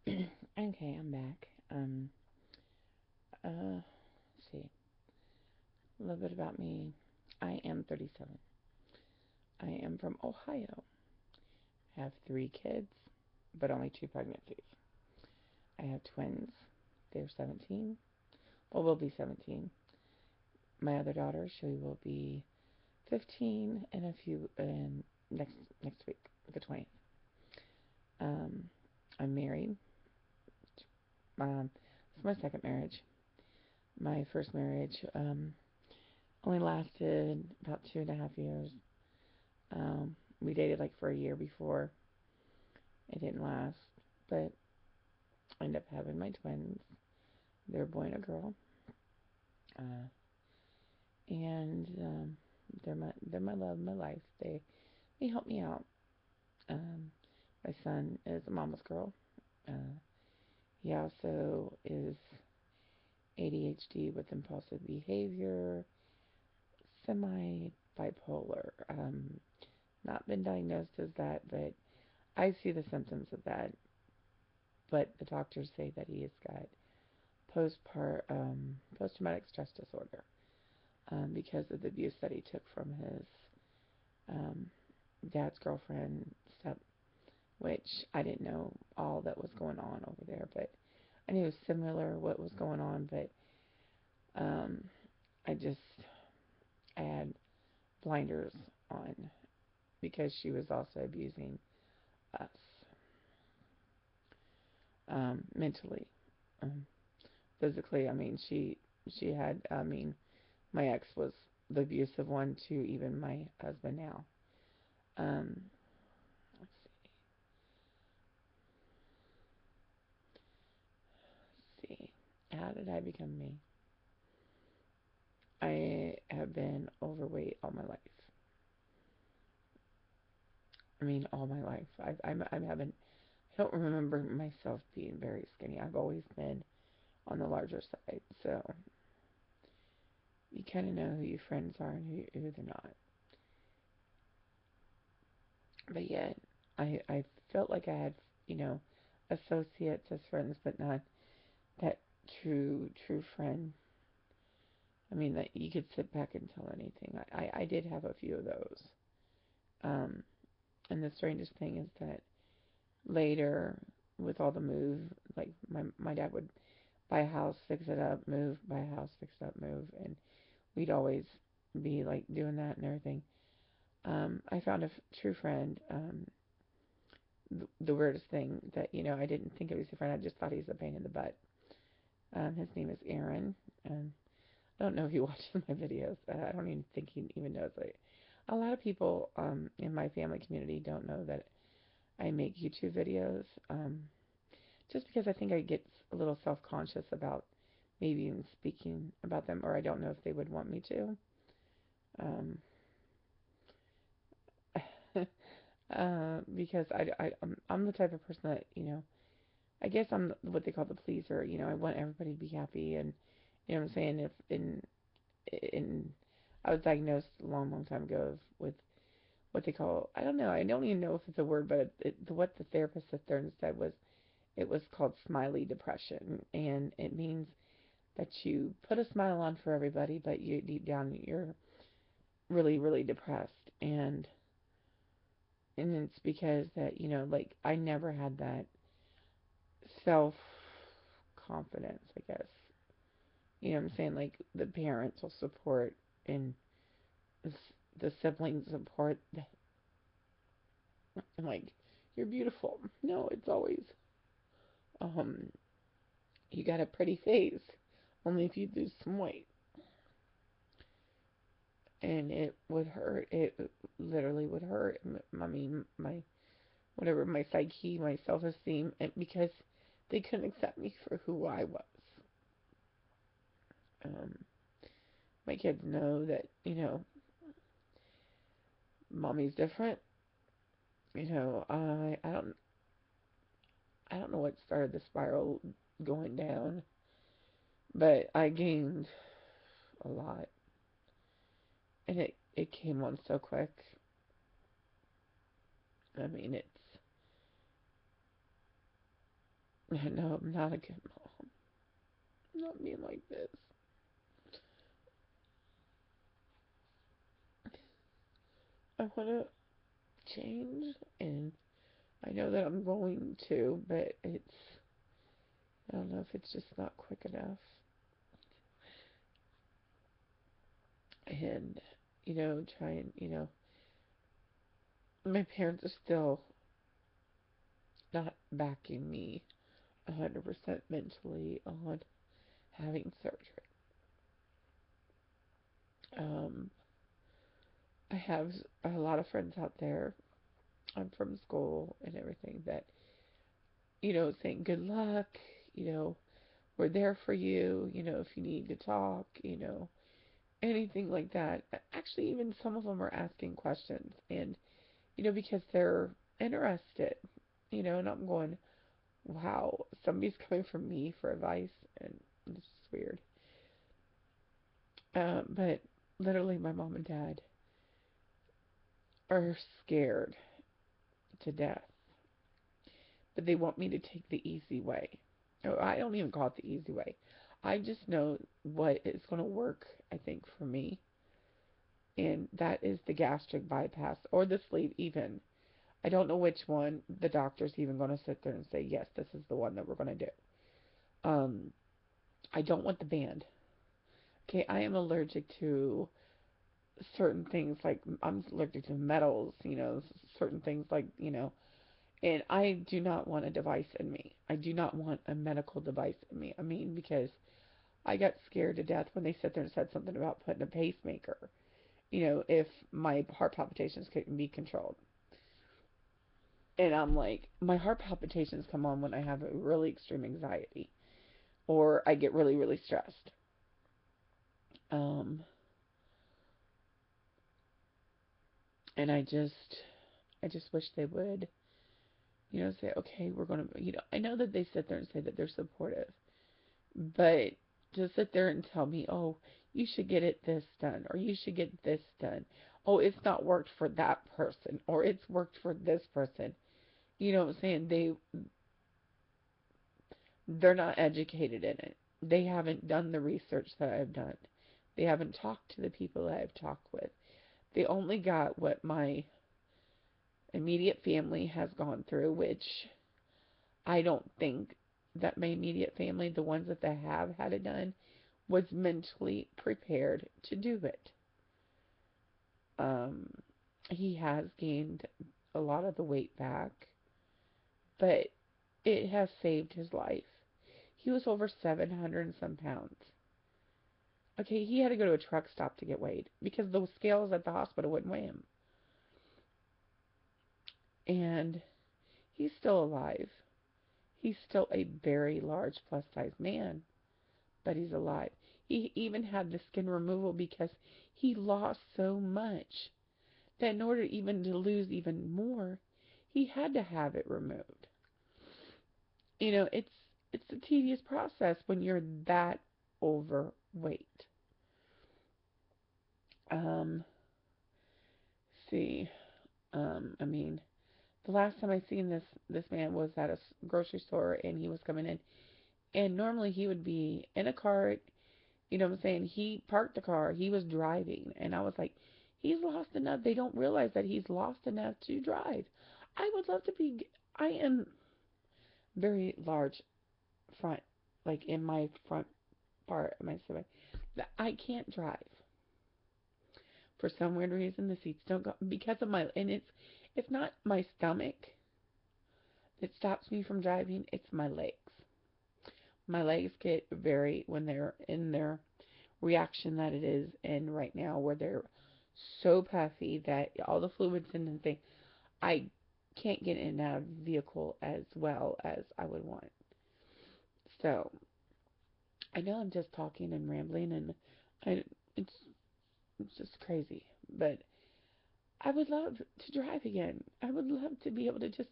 Okay, I'm back. Let's see. A little bit about me. I am 37. I am from Ohio. Have three kids, but only two pregnancies. I have twins. They're 17. Well, will be 17. My other daughter, she will be 15 in a few in next week, the 20th. Um, I'm married. It's my second marriage. My first marriage only lasted about 2.5 years. We dated like for a year before. It didn't last, but I ended up having my twins. They're a boy and a girl, uh, and they're my love, my life. They help me out. Um, my son is a mama's girl. Uh, he also is ADHD with impulsive behavior, semi bipolar. Not been diagnosed as that, but I see the symptoms of that. But the doctors say that he has got post traumatic stress disorder because of the abuse that he took from his um, dad's girlfriend, step, which I didn't know all that was going on over there, but I knew it was similar what was going on, but um, I just I had blinders on because she was also abusing us mentally, um, physically. I mean, she had. I mean, my ex was the abusive one to even my husband now. Um, let's see. How did I become me? I have been overweight all my life. I mean, all my life. I haven't. I don't remember myself being very skinny. I've always been on the larger side. So you kind of know who your friends are and who they're not. But yet, I felt like I had, you know, associates as friends, but not that true friend. I mean, that you could sit back and tell anything. I did have a few of those. Um, and the strangest thing is that later, with all the move, like my dad would buy a house, fix it up, move, buy a house, fix it up, move, and we'd always be like doing that and everything. I found a true friend. The weirdest thing that I didn't think of as a friend. I just thought he was a pain in the butt. His name is Aaron. I don't know if he watches my videos. I don't even think he even knows. Like, a lot of people in my family community don't know that I make YouTube videos. Just because I think I get a little self-conscious about maybe even speaking about them, or I don't know if they would want me to. Um, because I'm the type of person that, I guess I'm what they call the pleaser. I want everybody to be happy, and you know what I'm saying. If in I was diagnosed a long time ago with what they call, I don't know, I don't even know if it's a word, but what the therapist at there said was it was called smiley depression, and it means that you put a smile on for everybody, but you deep down you're really depressed, and it's because that like I never had that self confidence, I guess. You know what I'm saying? Like the parental support and the siblings support. And like, you're beautiful. No, it's always, um, you got a pretty face. Only if you lose some weight. And it would hurt. It literally would hurt. I mean, whatever, my psyche, my self esteem, because they couldn't accept me for who I was. Um, my kids know that, mommy's different. I don't know what started the spiral going down, but I gained a lot, and it came on so quick. I mean, No, I'm not a good mom. I'm not being like this. I want to change, and I know that I'm going to, but I don't know if it's just not quick enough. And, trying, my parents are still not backing me 100% mentally on having surgery. Um, I have a lot of friends out there. I'm from school and everything that, saying good luck, you know, we're there for you, if you need to talk, anything like that. Actually, even some of them are asking questions and, because they're interested, and I'm going, wow, somebody's coming from me for advice, and it's just weird. But literally, my mom and dad are scared to death, but they want me to take the easy way. Oh, I don't even call it the easy way. I just know what is going to work, I think, for me, and that is the gastric bypass or the sleeve, even. I don't know which one the doctor's even going to sit there and say, yes, this is the one that we're going to do. Um, I don't want the band. Okay, I am allergic to certain things, like I'm allergic to metals, certain things like, and I do not want a device in me. I do not want a medical device in me. I mean, because I got scared to death when they sat there and said something about putting a pacemaker, if my heart palpitations couldn't be controlled. And I'm like, my heart palpitations come on when I have a really extreme anxiety or I get really, really stressed. Um, and I just wish they would, say, okay, we're going to, I know that they sit there and say that they're supportive, but to sit there and tell me, oh, you should get it this done, or you should get this done. Oh, it's not worked for that person, or it's worked for this person. You know what I'm saying? They're not educated in it. They haven't done the research that I've done. They haven't talked to the people that I've talked with. They only got what my immediate family has gone through, which I don't think that my immediate family, the ones that they have had it done, was mentally prepared to do it. Um, he has gained a lot of the weight back, but it has saved his life. He was over 700 and some pounds. Okay, he had to go to a truck stop to get weighed because the scales at the hospital wouldn't weigh him. And he's still alive. He's still a very large plus size man, but he's alive. He even had the skin removal because he lost so much that in order even to lose even more, he had to have it removed. It's a tedious process when you're that overweight. Um, see, I mean, the last time I seen this man was at a grocery store, and he was coming in, and normally he would be in a cart. You know what I'm saying? He parked the car. He was driving, and I was like, he's lost enough. They don't realize that he's lost enough to drive. I would love to be. I am very large front, like in my front part of my stomach. I can't drive for some weird reason. The seats don't go because of my, and it's not my stomach that stops me from driving. It's my legs. My legs get very, when they're in their reaction that it is in right now, where they're so puffy that all the fluids in the thing, I can't get in and out of the vehicle as well as I would want. So I know I'm just talking and rambling, and I, it's it's just crazy. But I would love to drive again. I would love to be able to just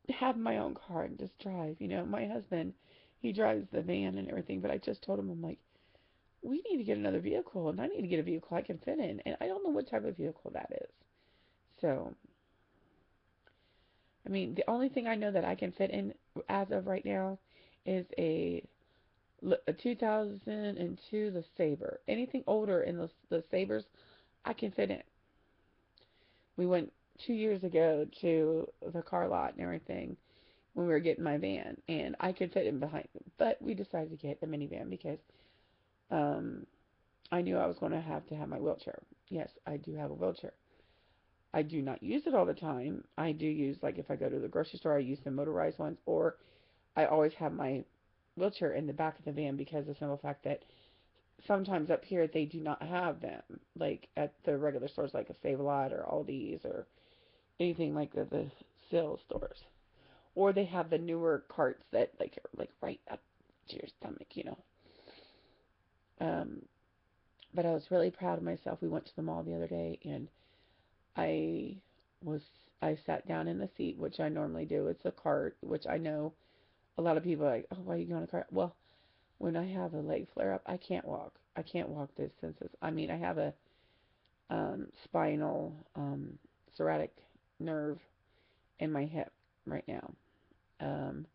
have my own car and just drive. My husband, he drives the van and everything, but I just told him, I'm like, we need to get another vehicle, and I need to get a vehicle I can fit in, and I don't know what type of vehicle that is. So, I mean, the only thing I know that I can fit in as of right now is a 2002 the Sabre. Anything older in the Sabres, I can fit in. We went 2 years ago to the car lot and everything when we were getting my van, and I could fit in behind them. But we decided to get the minivan because um, I knew I was going to have my wheelchair. Yes, I do have a wheelchair. I do not use it all the time. I do use, like, if I go to the grocery store, I use the motorized ones, or I always have my wheelchair in the back of the van because of the simple fact that sometimes up here they do not have them, like at the regular stores like a Save-A-Lot or Aldi's or anything like the sales stores. Or they have the newer carts that like are like right up to your stomach. Um, but I was really proud of myself. We went to the mall the other day, and I was I sat down in the seat, which I normally do. It's a cart, which I know a lot of people are like, oh, why are you going to cart? Well, when I have a leg flare up, I can't walk. I can't walk distances. I mean, I have a spinal sciatic nerve in my hip right now. Um,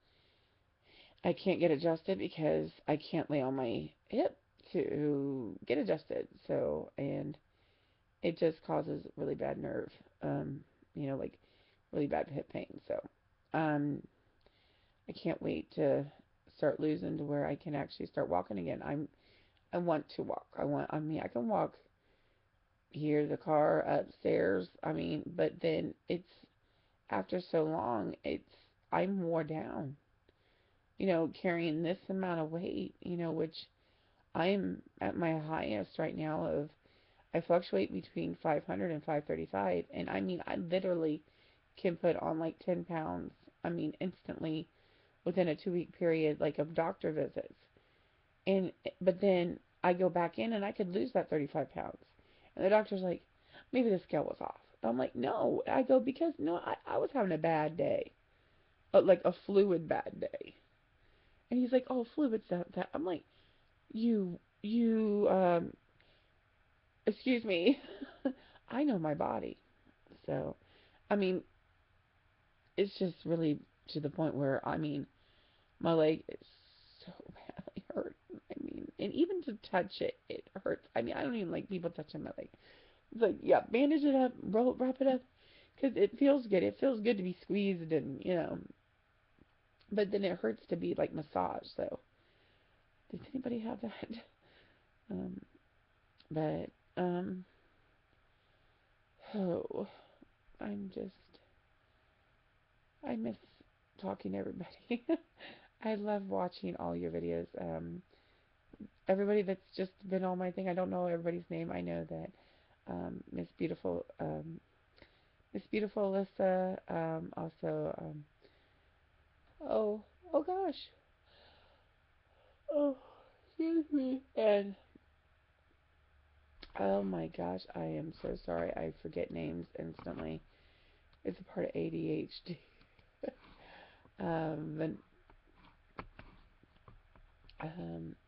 I can't get adjusted because I can't lay on my hip to get adjusted. So, and it just causes really bad nerve, um, like really bad hip pain. So, um, I can't wait to start losing to where I can actually start walking again. I want to walk. I mean, I can walk here, the car, upstairs. I mean, but then it's after so long, I'm wore down. Carrying this amount of weight, which I'm at my highest right now of I fluctuate between 500 and 535, and I mean I literally can put on like 10 pounds. I mean instantly within a 2 week period, like of doctor visits. And but then I go back in and I could lose that 35 pounds. And the doctor's like, maybe the scale was off. I'm like, no. I go, because no, I was having a bad day, like a fluid bad day. And he's like, oh, fluids that. I'm like, you, excuse me. I know my body. So, I mean, it's just really to the point where, I mean, my leg is so badly hurt. I mean, and even to touch it, it hurts. I mean, I don't even like people touching my leg. It's like, yeah, bandage it up, wrap it up, because it feels good. It feels good to be squeezed and. But then it hurts to be like massaged. So, does anybody have that? Um, but oh, I'm just I miss talking to everybody. I love watching all your videos. Everybody that's just been on my thing. I don't know everybody's name. I know that Miss Beautiful Alyssa. Also, oh, oh gosh, oh, excuse me. And oh my gosh, I am so sorry. I forget names instantly. It's a part of ADHD. And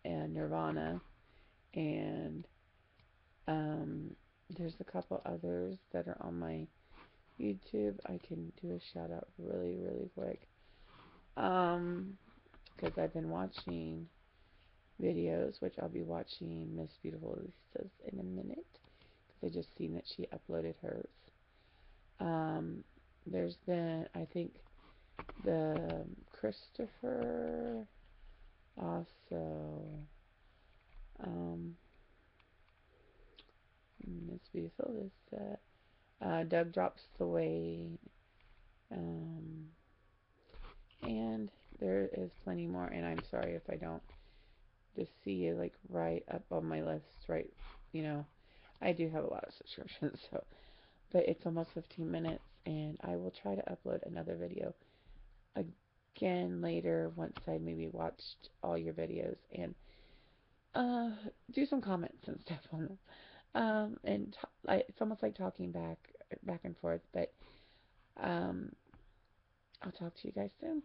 and Nirvana, and um, there's a couple others that are on my YouTube. I can do a shout out really, really quick. Um, because I've been watching videos, which I'll be watching Miss Beautiful Lisa's in a minute. Because I just seen that she uploaded hers. Um, there's been, I think, the Christopher, also, um, Miss Beautiful Lisa, Doug Drops the Weight, um, and there is plenty more. And I'm sorry if I don't just see it like right up on my list, right? You know, I do have a lot of subscriptions, so, but it's almost 15 minutes, and I will try to upload another video again later once I maybe watched all your videos and uh do some comments and stuff on them. And it's almost like talking back and forth, but um I'll talk to you guys soon.